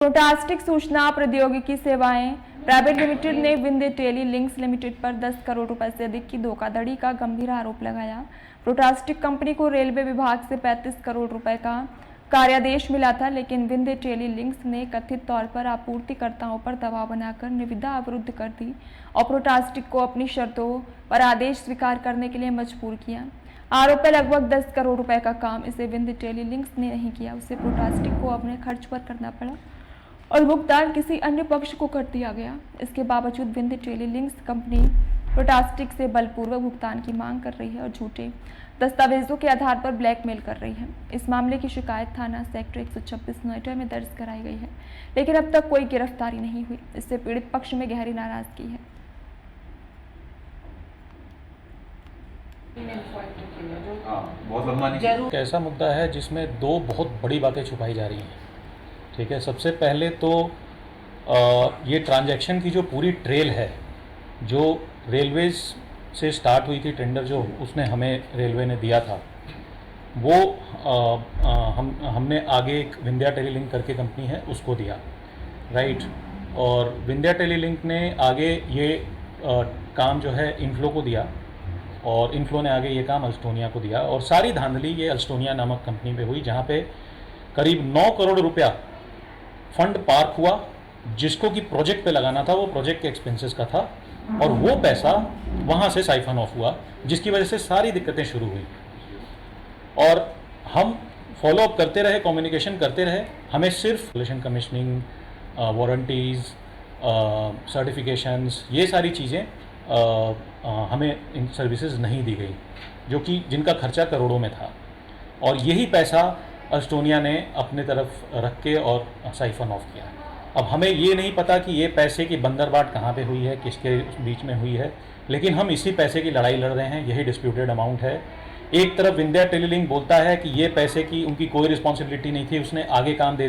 प्रोटास्टिक सूचना प्रौद्योगिकी सेवाएं प्राइवेट लिमिटेड ने विंध्य टेली लिंक्स लिमिटेड पर 10 करोड़ रुपए से अधिक की धोखाधड़ी का गंभीर आरोप लगाया। प्रोटास्टिक कंपनी को रेलवे विभाग से 35 करोड़ रुपए का कार्यादेश मिला था, लेकिन विंध्य टेली लिंक्स ने कथित तौर पर आपूर्तिकर्ताओं पर दबाव बनाकर निविदा अवरुद्ध कर दी और प्रोटास्टिक को अपनी शर्तों पर आदेश स्वीकार करने के लिए मजबूर किया। आरोप है लगभग 10 करोड़ रुपए का काम इसे विंध्य टेली लिंक्स ने नहीं किया, उसे प्रोटास्टिक को अपने खर्च पर करना पड़ा और भुगतान किसी अन्य पक्ष को कर दिया गया। इसके बावजूद विंध्य टेली लिंक्स कंपनी प्रोटास्टिक से बलपूर्वक भुगतान की मांग कर रही है और झूठे दस्तावेजों के आधार पर ब्लैकमेल कर रही है। इस मामले की शिकायत थाना सेक्टर 126 नोएडा में दर्ज कराई गई है, लेकिन अब तक कोई गिरफ्तारी नहीं हुई। इससे पीड़ित पक्ष में गहरी नाराजगी है। एक ऐसा मुद्दा है जिसमें दो बहुत बड़ी बातें छुपाई जा रही हैं। ठीक है, सबसे पहले तो ये ट्रांजैक्शन की जो पूरी ट्रेल है, जो रेलवेज से स्टार्ट हुई थी टेंडर, जो उसने हमें रेलवे ने दिया था, वो हमने आगे एक विंध्या टेलीलिंक करके कंपनी है उसको दिया, राइट। और विंध्या टेलीलिंक ने आगे ये काम जो है इन्फ्लो को दिया और इन्फ्लो ने आगे ये काम अल्स्टोनिया को दिया और सारी धांधली ये अल्स्टोनिया नामक कंपनी पे हुई, जहाँ पे करीब 9 करोड़ रुपया फंड पार्क हुआ, जिसको कि प्रोजेक्ट पे लगाना था, वो प्रोजेक्ट के एक्सपेंसेस का था और वो पैसा वहाँ से साइफन ऑफ हुआ, जिसकी वजह से सारी दिक्कतें शुरू हुई। और हम फॉलो अप करते रहे, कम्युनिकेशन करते रहे, हमें सिर्फ रिलेशन कमीशनिंग, वारंटीज़, सर्टिफिकेशंस, ये सारी चीज़ें हमें इन सर्विसेज नहीं दी गई, जो कि जिनका खर्चा करोड़ों में था। और यही पैसा अल्स्टोनिया ने अपने तरफ रख के और साइफन ऑफ किया। अब हमें ये नहीं पता कि ये पैसे की बंदरबाट कहाँ पे हुई है, किसके बीच में हुई है, लेकिन हम इसी पैसे की लड़ाई लड़ रहे हैं। यही डिस्प्यूटेड अमाउंट है। एक तरफ विंध्या टेलीलिंक बोलता है कि ये पैसे की उनकी कोई रिस्पॉन्सिबिलिटी नहीं थी, उसने आगे काम दे